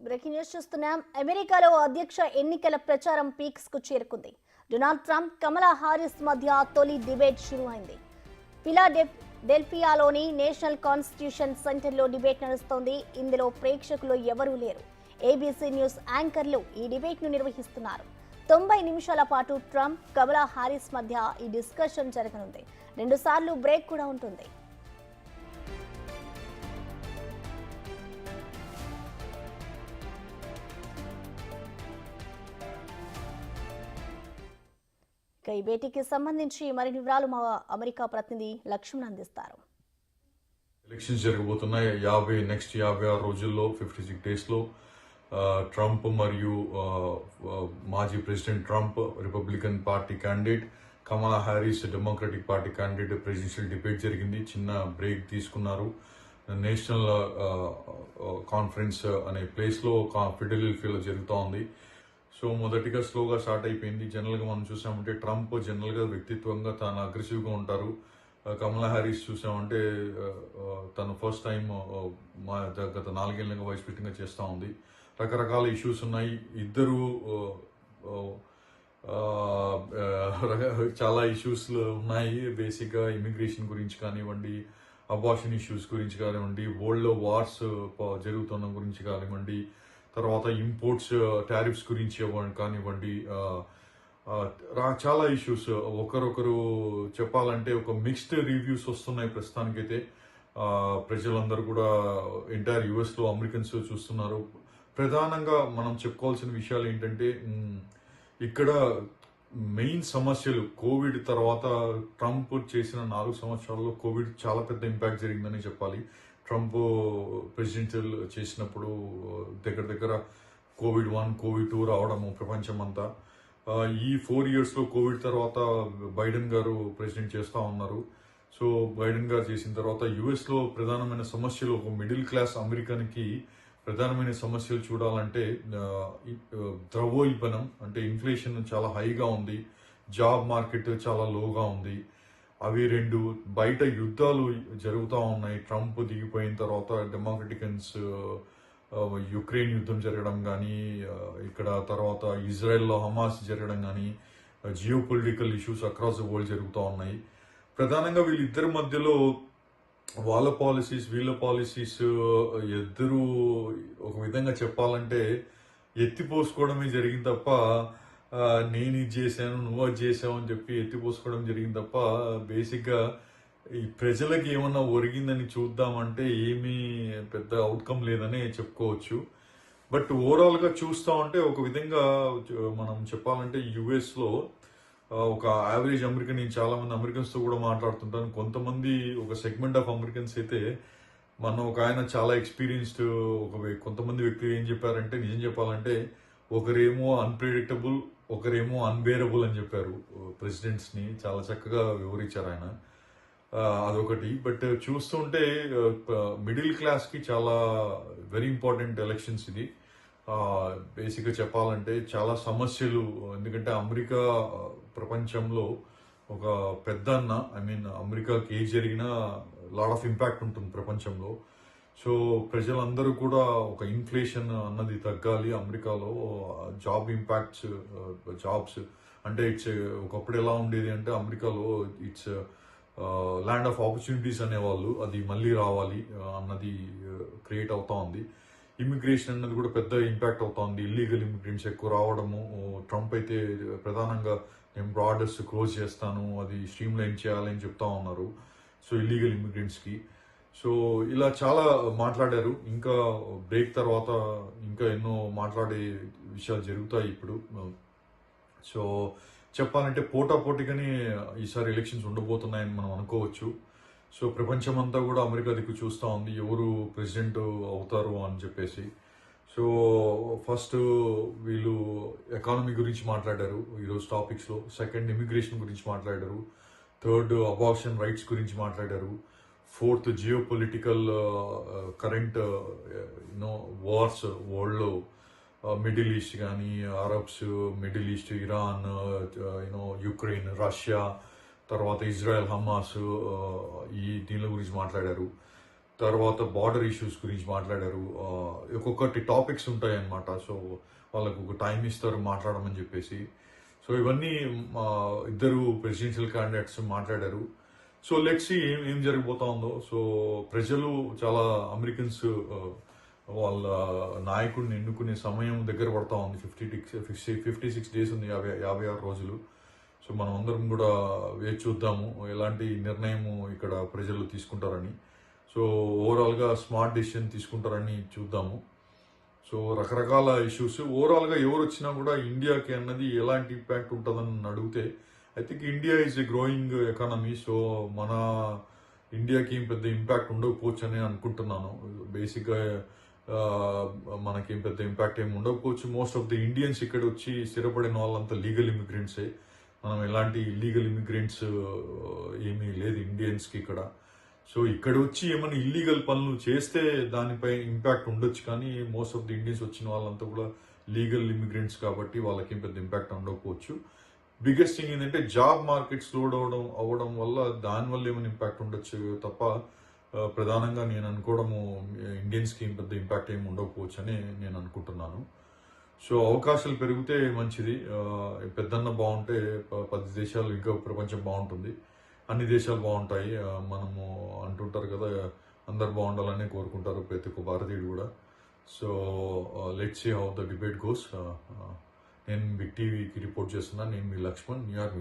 Breaking news చూస్తున్నాం. అమెరికాలో అధ్యక్ష ఎన్నికల ప్రచారం పీక్స్ కు చేరుకుంది. డొనాల్డ్ ట్రంప్, కమలా హారిస్ మధ్య తొలి డిబేట్ షురువైంది. ఫిలాడెల్ఫియాలోని నేషనల్ కాన్స్టిట్యూషన్ సెంటర్లో డిబేట్ నడుస్తోంది. ఇందులో ప్రేక్షకులు ఎవరూ లేరు. ఏబీసీ న్యూస్ యాంకర్లు ఈ డిబేట్ను నిర్వహిస్తున్నారు. 90 నిమిషాల పాటు ట్రంప్, కమలా హారిస్ మధ్య ఈ డిస్కషన్ జరగనుంది. 2 సార్లు బ్రేక్ కూడా ఉంటుంది. ఈ భేటీకి సంబంధించి మరిన్ని వివరాలు మా అమెరికా ప్రతినిధి లక్ష్మణ్ అందిస్తారు. ఎలక్షన్స్ జరగబోతున్నాయి. 56 రోజుల్లో 56 డేస్లో ట్రంప్ మరియు మాజీ president Trump, Republican Party candidate, Kamala Harris Democratic Party candidate presidential debate జరిగింది. చిన్న బ్రేక్ తీసుకున్నారు. నేషనల్ కాన్ఫరెన్స్ అనే ప్లేస్లో ఫిలడెల్ఫియాలో జరుగుతూ ఉంది. సో మొదటిగా స్లోగా స్టార్ట్ అయిపోయింది. జనరల్గా మనం చూసామంటే ట్రంప్ జనరల్గా వ్యక్తిత్వంగా తాను అగ్రెసివ్గా ఉంటారు. కమలా హ్యారిస్ చూసామంటే తను ఫస్ట్ టైం గత 4 ఏళ్ళగా వైస్ ప్రెసిడెంట్గా చేస్తూ ఉంది. రకరకాల ఇష్యూస్ ఉన్నాయి. ఇద్దరు చాలా ఇష్యూస్ ఉన్నాయి. బేసిక్గా ఇమిగ్రేషన్ గురించి కానివ్వండి, అబార్షన్ ఇష్యూస్ గురించి కానివ్వండి, వరల్డ్లో వార్స్ జరుగుతున్న గురించి కానివ్వండి, తర్వాత ఇంపోర్ట్స్ టారిఫ్స్ గురించి కానివ్వండి, చాలా ఇష్యూస్. ఒకరొకరు చెప్పాలంటే ఒక మిక్స్డ్ రివ్యూస్ వస్తున్నాయి ప్రస్తుతానికైతే. ప్రజలందరూ కూడా ఎంటైర్ యుఎస్లో అమెరికన్స్ చూస్తున్నారు. ప్రధానంగా మనం చెప్పుకోవాల్సిన విషయాలు ఏంటంటే, ఇక్కడ మెయిన్ సమస్యలు కోవిడ్ తర్వాత ట్రంప్ చేసిన 4 సంవత్సరాల్లో కోవిడ్ చాలా పెద్ద ఇంపాక్ట్ జరిగిందని చెప్పాలి. ట్రంప్ ప్రెసిడెంట్ చేసినప్పుడు దగ్గర కోవిడ్ 1, కోవిడ్ 2 రావడము ప్రపంచం అంతా. ఈ 4 ఇయర్స్లో కోవిడ్ తర్వాత బైడెన్ గారు ప్రెసిడెంట్ చేస్తూ ఉన్నారు. సో బైడెన్ గారు చేసిన తర్వాత యుఎస్లో ప్రధానమైన సమస్యలు, ఒక మిడిల్ క్లాస్ అమెరికన్కి ప్రధానమైన సమస్యలు చూడాలంటే ద్రవ్యోల్బణం, అంటే ఇన్ఫ్లేషన్ చాలా హైగా ఉంది, జాబ్ మార్కెట్ చాలా లోగా ఉంది. అవి 2. బయట యుద్ధాలు జరుగుతూ ఉన్నాయి. ట్రంప్ దిగిపోయిన తర్వాత డెమోక్రటికన్స్ యుక్రెయిన్ యుద్ధం జరగడం కానీ, ఇక్కడ తర్వాత ఇజ్రాయెల్లో హమాస్ జరగడం కానీ, geo political issues across the world జరుగుతూ ఉన్నాయి. ప్రధానంగా వీళ్ళిద్దరి మధ్యలో వాళ్ళ పాలసీస్, వీళ్ళ పాలసీస్ ఇద్దరు ఒక విధంగా చెప్పాలంటే ఎత్తిపోసుకోవడమే జరిగింది తప్ప, నేను ఇది చేశాను, నువ్వు అది చేసావు అని చెప్పి ఎత్తిపోసుకోవడం జరిగింది తప్ప, బేసిక్గా ఈ ప్రజలకి ఏమన్నా ఒరిగిందని చూద్దామంటే ఏమీ పెద్ద అవుట్కమ్ లేదని చెప్పుకోవచ్చు. బట్ ఓవరాల్గా చూస్తూ ఉంటే ఒక విధంగా మనం చెప్పాలంటే యుఎస్లో ఒక యావరేజ్ అమెరికన్, నేను చాలామంది అమెరికన్స్తో కూడా మాట్లాడుతుంటాను. కొంతమంది ఒక సెగ్మెంట్ ఆఫ్ అమెరికన్స్ అయితే, ఒక ఆయన చాలా ఎక్స్పీరియన్స్డ్ కొంతమంది వ్యక్తులు ఏం చెప్పారంటే, నిజం చెప్పాలంటే ఒకరేమో అన్ప్రెడిక్టబుల్, ఒకరేమో అన్బేరబుల్ అని చెప్పారు. ప్రెసిడెంట్స్ని చాలా చక్కగా వివరించారు ఆయన. అదొకటి. బట్ చూస్తుంటే మిడిల్ క్లాస్కి చాలా వెరీ ఇంపార్టెంట్ ఎలక్షన్స్ ఇది. బేసిక్గా చెప్పాలంటే చాలా సమస్యలు. ఎందుకంటే అమెరికా ప్రపంచంలో ఒక పెద్ద అన్న, అమెరికాకి ఏ జరిగినా లాట్ ఆఫ్ ఇంపాక్ట్ ఉంటుంది ప్రపంచంలో. సో ప్రజలందరూ కూడా ఒక ఇన్ఫ్లేషన్ అన్నది తగ్గాలి అమెరికాలో. జాబ్ ఇంపాక్ట్స్, జాబ్స్ అంటే ఒకప్పుడు ఎలా ఉండేది అంటే అమెరికాలో ఇట్స్ ల్యాండ్ ఆఫ్ ఆపర్చునిటీస్ అనేవాళ్ళు, అది మళ్ళీ రావాలి అన్నది క్రియేట్ అవుతా ఉంది. ఇమిగ్రేషన్ అన్నది కూడా పెద్ద ఇంపాక్ట్ అవుతా ఉంది. ఇల్లీగల్ ఇమిగ్రెంట్స్ ఎక్కువ రావడము. ట్రంప్ అయితే ప్రధానంగా నేను బార్డర్స్ క్లోజ్ చేస్తాను, అది స్ట్రీమ్ లైన్ చేయాలని చెప్తా ఉన్నారు. So illegal ఇమిగ్రెంట్స్కి. సో ఇలా చాలా మాట్లాడారు. ఇంకా బ్రేక్ తర్వాత ఇంకా ఎన్నో మాట్లాడే విషయాలు జరుగుతాయి ఇప్పుడు. సో చెప్పాలంటే పోటాపోటీగానే ఈసారి ఎలక్షన్స్ ఉండబోతున్నాయని మనం అనుకోవచ్చు. సో ప్రపంచమంతా కూడా అమెరికా దిక్కు చూస్తూ ఉంది, ఎవరు ప్రెసిడెంట్ అవుతారు అని చెప్పేసి. సో ఫస్ట్ వీళ్ళు ఎకానమీ గురించి మాట్లాడారు ఈరోజు టాపిక్స్లో. సెకండ్ ఇమిగ్రేషన్ గురించి మాట్లాడారు. థర్డ్ అబార్షన్ రైట్స్ గురించి మాట్లాడారు. Fourth geo political current wars వరల్డ్లో, మిడిల్ ఈస్ట్ కానీ, Arabs, middle east, Iran, Ukraine, Russia, తర్వాత ఇజ్రాయెల్, హమాస్, ఈ దీని గురించి మాట్లాడారు. తర్వాత బార్డర్ ఇష్యూస్ గురించి మాట్లాడారు. ఒక్కొక్కటి టాపిక్స్ ఉంటాయి అన్నమాట. సో వాళ్ళకు ఒక టైం ఇస్తారు మాట్లాడమని చెప్పేసి. సో ఇవన్నీ ఇద్దరు ప్రెసిడెన్షియల్ క్యాండిడేట్స్ మాట్లాడారు. సో లెట్స్ సీ ఏం జరగబోతా ఉందో. సో ప్రజలు చాలా అమెరికన్స్ వాళ్ళ నాయకుడిని ఎన్నుకునే సమయం దగ్గర పడతా ఉంది. 56 డేస్ ఉంది, 56 రోజులు. సో మనం అందరం కూడా వేచి చూద్దాము ఎలాంటి నిర్ణయము ఇక్కడ ప్రజలు తీసుకుంటారని. సో ఓవరాల్గా స్మార్ట్ డెసిషన్ తీసుకుంటారని చూద్దాము. సో రకరకాల ఇష్యూస్ ఓవరాల్గా ఎవరు వచ్చినా కూడా ఇండియాకి అన్నది ఎలాంటి ఇంపాక్ట్ ఉంటుందని అడిగితే I think India is a growing economy. So మన ఇండియాకి ఏం పెద్ద ఇంపాక్ట్ ఉండకపోవచ్చు అని అనుకుంటున్నాను. బేసిక్గా మనకేం పెద్ద ఇంపాక్ట్ ఏమి ఉండకపోవచ్చు. మోస్ట్ ఆఫ్ ది ఇండియన్స్ ఇక్కడ వచ్చి స్థిరపడిన వాళ్ళంతా లీగల్ ఇమిగ్రెంట్సే. మనం ఎలాంటి ఇల్లీగల్ ఇమిగ్రెంట్స్ ఏమీ లేదు ఇండియన్స్కి ఇక్కడ. సో ఇక్కడ వచ్చి ఏమైనా ఇల్లీగల్ పనులు చేస్తే దానిపై ఇంపాక్ట్ ఉండొచ్చు, కానీ మోస్ట్ ఆఫ్ ది ఇండియన్స్ వచ్చిన వాళ్ళంతా కూడా లీగల్ ఇమిగ్రెంట్స్ కాబట్టి వాళ్ళకి ఏం పెద్ద ఇంపాక్ట్ ఉండకపోవచ్చు. బిగ్గెస్ట్ థింగ్ ఏంటంటే జాబ్ మార్కెట్ స్లో అవ్వడం వల్ల దానివల్ల ఏమైనా ఇంపాక్ట్ ఉండొచ్చు తప్ప ప్రధానంగా నేను అనుకోవడము ఇండియన్స్కి ఏం పెద్ద ఇంపాక్ట్ ఏమి ఉండకపోవచ్చు అని నేను అనుకుంటున్నాను. సో అవకాశాలు పెరిగితే మంచిది. పెద్దన్న బాగుంటే 10 దేశాలు ఇంకా ప్రపంచం బాగుంటుంది, అన్ని దేశాలు బాగుంటాయి. మనము అంటుంటారు కదా, అందరు బాగుండాలని కోరుకుంటారు ప్రతి ఒక్క భారతీయుడు కూడా. So let's see how the debate goes. నేను బిగ్ టీవీకి రిపోర్ట్ చేస్తున్నాను. నేను మీ లక్ష్మణ్, న్యూయార్క్.